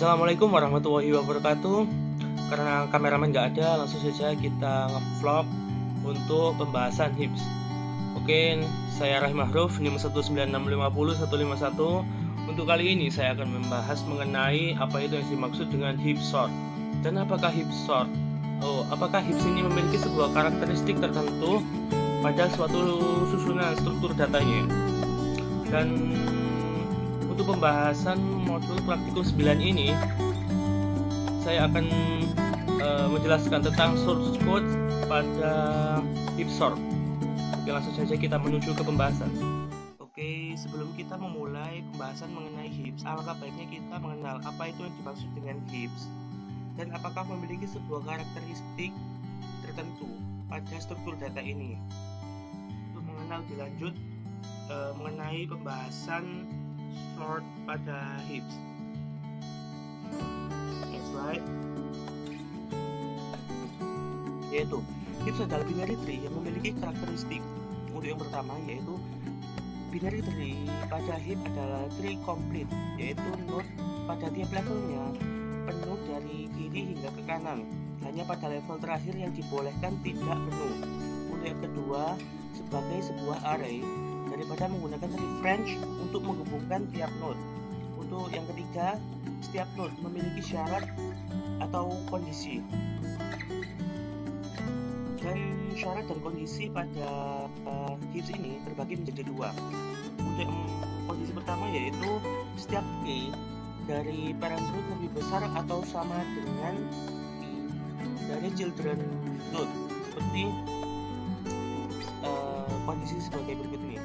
Assalamualaikum warahmatullahi wabarakatuh. Karena kameramen nggak ada, langsung saja kita ngevlog untuk pembahasan HIPS. Oke, saya Rahim Mahruf, NIM 196500151. Untuk kali ini saya akan membahas mengenai apa itu yang dimaksud dengan HIPS sort dan apakah HIPS sort. Apakah HIPS ini memiliki sebuah karakteristik tertentu pada suatu susunan struktur datanya. Dan untuk pembahasan modul praktikum 9 ini, saya akan menjelaskan tentang source code pada HIPS sort. Oke, langsung saja kita menuju ke pembahasan. Oke, sebelum kita memulai pembahasan mengenai HIPS, alangkah baiknya kita mengenal apa itu yang dimaksud dengan HIPS dan apakah memiliki sebuah karakteristik tertentu pada struktur data ini. Untuk mengenal lebih lanjut mengenai pembahasan sort pada HIPS. Next slide. Yaitu HIPS adalah binary tree yang memiliki karakteristik. Untuk yang pertama yaitu binary tree pada HIP adalah tree complete, yaitu node pada tiap levelnya penuh dari kiri hingga ke kanan. Hanya pada level terakhir yang dibolehkan tidak penuh. Untuk yang kedua, sebagai sebuah array daripada menggunakan tree branch untuk menghubungkan tiap node. Untuk yang ketiga, setiap node memiliki syarat atau kondisi. Dan syarat dan kondisi pada HIPS ini terbagi menjadi dua. Untuk kondisi pertama yaitu setiap key dari parent root lebih besar atau sama dengan key dari children node, seperti kondisi sebagai berikut ini.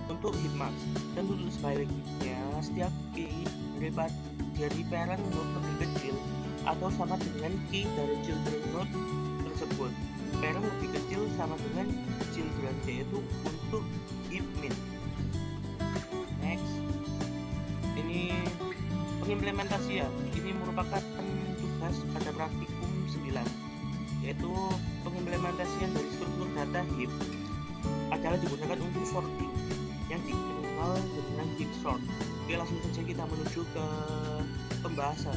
Untuk heapmax dan untuk sebaliknya, setiap key dari parent node lebih kecil atau sama dengan key dari children node tersebut. Parent lebih kecil sama dengan children, yaitu untuk heap min. Next, ini pengimplementasian. Ini merupakan tugas pada praktikum 9, yaitu pengimplementasian dari struktur data HIP adalah digunakan untuk sorting yang dikenal dengan HIPS sort. Oke, langsung saja kita menuju ke pembahasan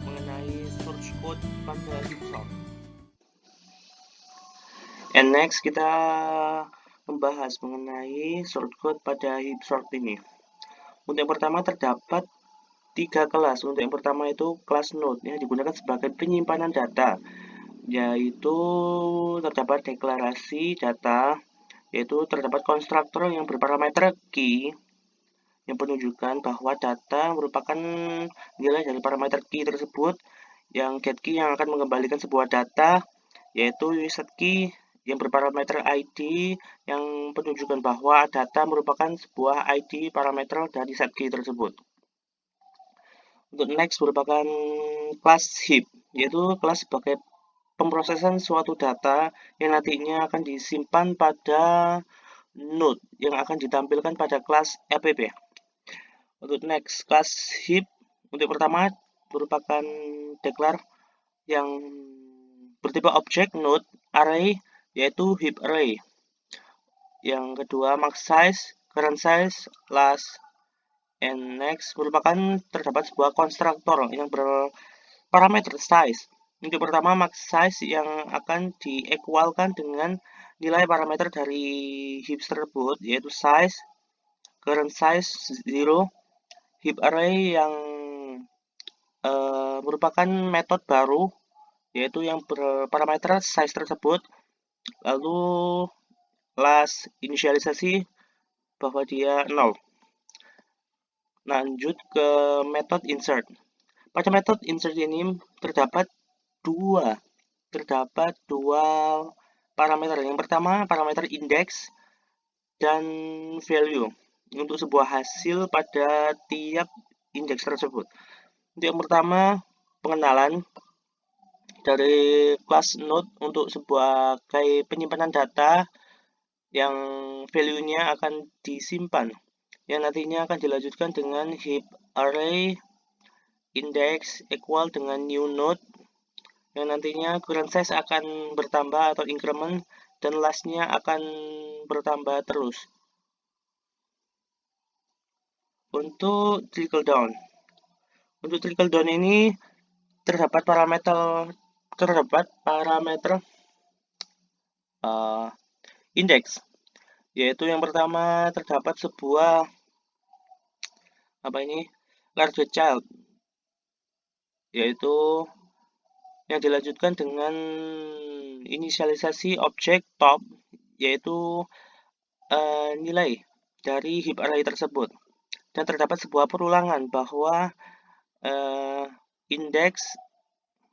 mengenai source code pada HIPS sort. And next kita membahas mengenai source code pada HIPS sort ini. Untuk yang pertama terdapat 3 kelas. Untuk yang pertama itu kelas node yang digunakan sebagai penyimpanan data, yaitu terdapat deklarasi data, yaitu terdapat konstruktor yang berparameter key yang menunjukkan bahwa data merupakan nilai dari parameter key tersebut, yang get key yang akan mengembalikan sebuah data, yaitu set key yang berparameter ID yang menunjukkan bahwa data merupakan sebuah ID parameter dari set key tersebut. Untuk next merupakan kelas heap, yaitu kelas sebagai pemrosesan suatu data yang nantinya akan disimpan pada node yang akan ditampilkan pada kelas app. Untuk next kelas heap, untuk pertama merupakan declare yang bertipe objek node array, yaitu heap array. Yang kedua max size, current size, last, and next merupakan terdapat sebuah konstruktor yang berparameter size. Untuk pertama max size yang akan diequalkan dengan nilai parameter dari heaps tersebut, yaitu size, current size 0, heap array yang merupakan metode baru, yaitu yang berparameter size tersebut. Lalu last inisialisasi bahwa dia 0. Lanjut ke metode insert. Pada metode insert ini terdapat dua parameter. Yang pertama parameter index dan value untuk sebuah hasil pada tiap indeks tersebut. Untuk yang pertama pengenalan dari kelas node untuk sebuah kayak penyimpanan data yang value-nya akan disimpan, yang nantinya akan dilanjutkan dengan heap array index equal dengan new node, yang nantinya current size akan bertambah atau increment, dan lastnya akan bertambah terus. Untuk trickle down, Untuk trickle down ini terdapat parameter indeks, yaitu yang pertama terdapat sebuah larger child, yaitu yang dilanjutkan dengan inisialisasi objek top, yaitu nilai dari heap array tersebut. Dan terdapat sebuah perulangan bahwa indeks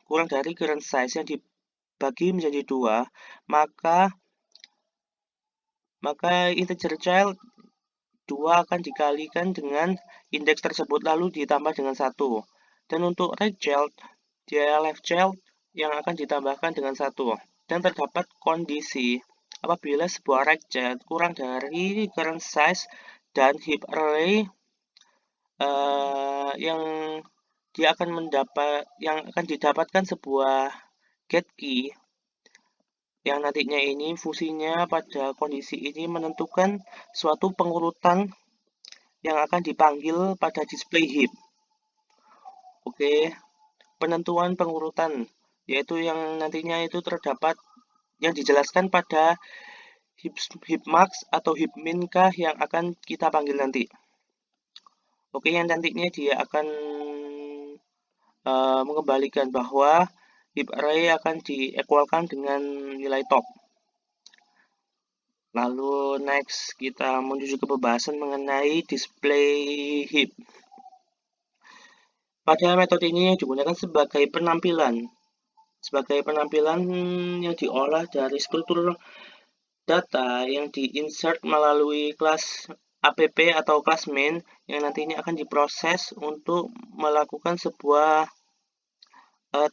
kurang dari current size yang dibagi menjadi 2, maka integer child 2 akan dikalikan dengan indeks tersebut lalu ditambah dengan 1. Dan untuk right child, dia left child yang akan ditambahkan dengan 1. Dan terdapat kondisi apabila sebuah right child kurang dari current size dan heap array yang akan didapatkan sebuah get key yang nantinya ini fungsinya pada kondisi ini menentukan suatu pengurutan yang akan dipanggil pada display heap. Oke, penentuan pengurutan yaitu yang nantinya itu terdapat yang dijelaskan pada heap max atau heap min kah yang akan kita panggil nanti. Oke, yang nantinya dia akan mengembalikan bahwa heap array akan diequalkan dengan nilai top. Lalu next kita menuju ke pembahasan mengenai display heap. Pada metode ini yang digunakan sebagai penampilan yang diolah dari struktur data yang diinsert melalui kelas app atau kelas main yang nantinya akan diproses untuk melakukan sebuah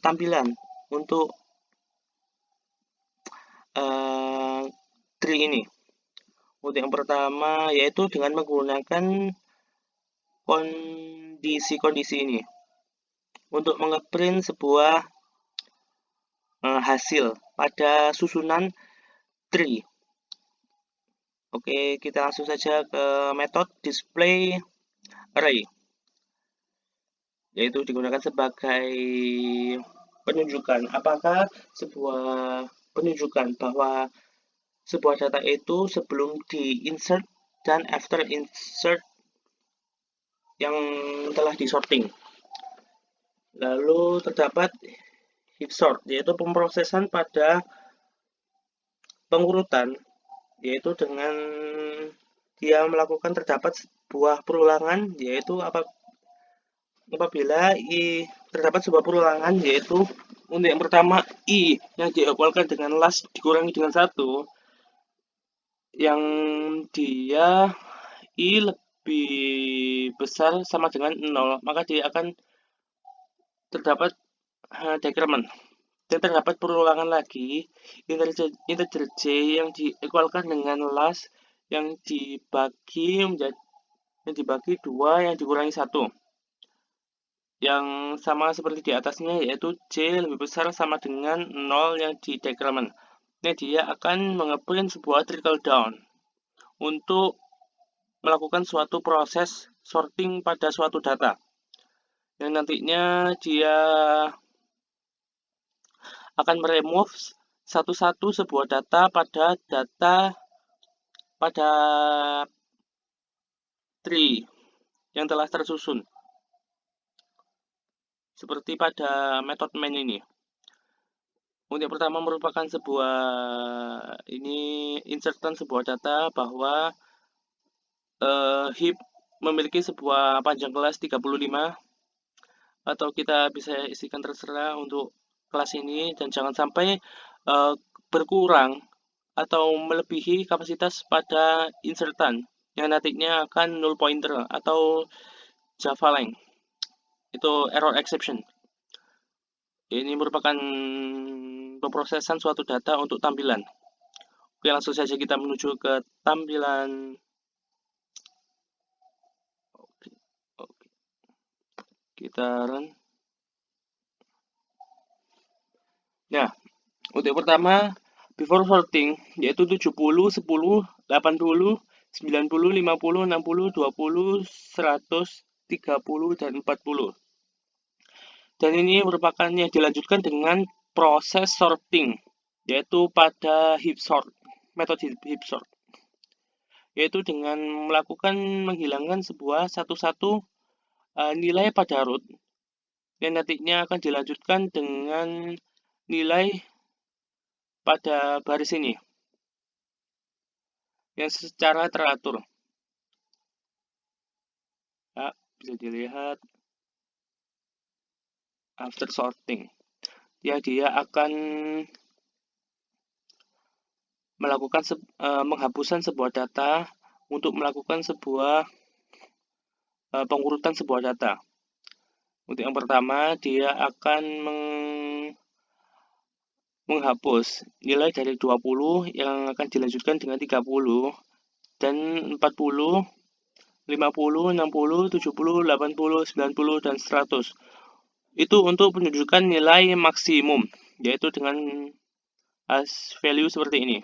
tampilan untuk tree ini. Untuk yang pertama yaitu dengan menggunakan kondisi-kondisi ini untuk ngeprint sebuah hasil pada susunan tree. Oke, kita langsung saja ke metode display array, yaitu digunakan sebagai penunjukan apakah sebuah penunjukan bahwa sebuah data itu sebelum di insert dan after insert yang telah disorting. Lalu terdapat heap sort, yaitu pemrosesan pada pengurutan, yaitu dengan dia melakukan terdapat sebuah perulangan, yaitu apabila terdapat sebuah perulangan, yaitu untuk yang pertama i yang diequalkan dengan last dikurangi dengan 1, yang dia i lebih besar sama dengan 0, maka dia akan terdapat decrement. Dan terdapat perulangan lagi integer j yang diequalkan dengan last yang dibagi 2 yang dikurangi 1, yang sama seperti di atasnya, yaitu j lebih besar sama dengan 0 yang di decrement. Nah, dia akan ngeprint sebuah trickle down untuk melakukan suatu proses sorting pada suatu data, yang nantinya dia akan meremove satu-satu sebuah data pada tree yang telah tersusun, seperti pada metode main ini. Untuk pertama merupakan sebuah insertan sebuah data bahwa heap memiliki sebuah panjang kelas 35, atau kita bisa isikan terserah untuk kelas ini, dan jangan sampai berkurang atau melebihi kapasitas pada insertan yang nantinya akan null pointer atau Java lang. Itu error exception. Ini merupakan pemrosesan suatu data untuk tampilan. Oke, langsung saja kita menuju ke tampilan. Oke. Kita run. Nah, untuk yang pertama before sorting, yaitu 70, 10, 80, 90, 50, 60, 20, 100, 30, dan 40. Dan ini merupakan yang dilanjutkan dengan proses sorting, yaitu pada heap sort, metode heap sort, yaitu dengan melakukan menghilangkan sebuah satu-satu nilai pada root, yang nantinya akan dilanjutkan dengan nilai pada baris ini, yang secara teratur. Ya, bisa dilihat after sorting. Ya, dia akan melakukan penghapusan sebuah data untuk melakukan sebuah pengurutan sebuah data. Untuk yang pertama, dia akan menghapus nilai dari 20 yang akan dilanjutkan dengan 30 dan 40, 50, 60, 70, 80, 90, dan 100. Itu untuk menunjukkan nilai maksimum, yaitu dengan value seperti ini.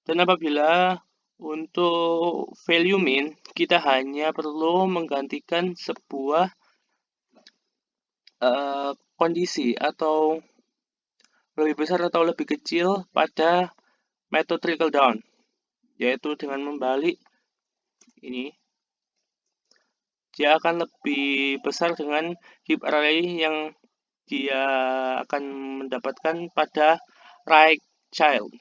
Dan apabila untuk value min, kita hanya perlu menggantikan sebuah kondisi atau lebih besar atau lebih kecil pada metode trickle down, yaitu dengan membalik ini, dia akan lebih besar dengan heap array yang dia akan mendapatkan pada right child.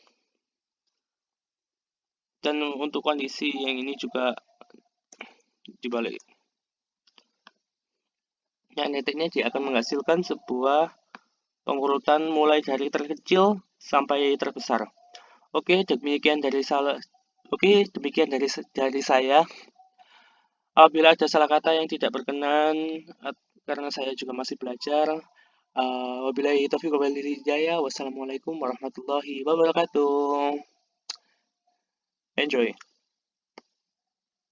Dan untuk kondisi yang ini juga dibalik. Yang nantinya dia akan menghasilkan sebuah pengurutan mulai dari terkecil sampai terbesar. Oke, demikian dari saya. Apabila ada salah kata yang tidak berkenan, karena saya juga masih belajar. Wabillahi taufiq wal hidayah. Wassalamualaikum warahmatullahi wabarakatuh. Enjoy.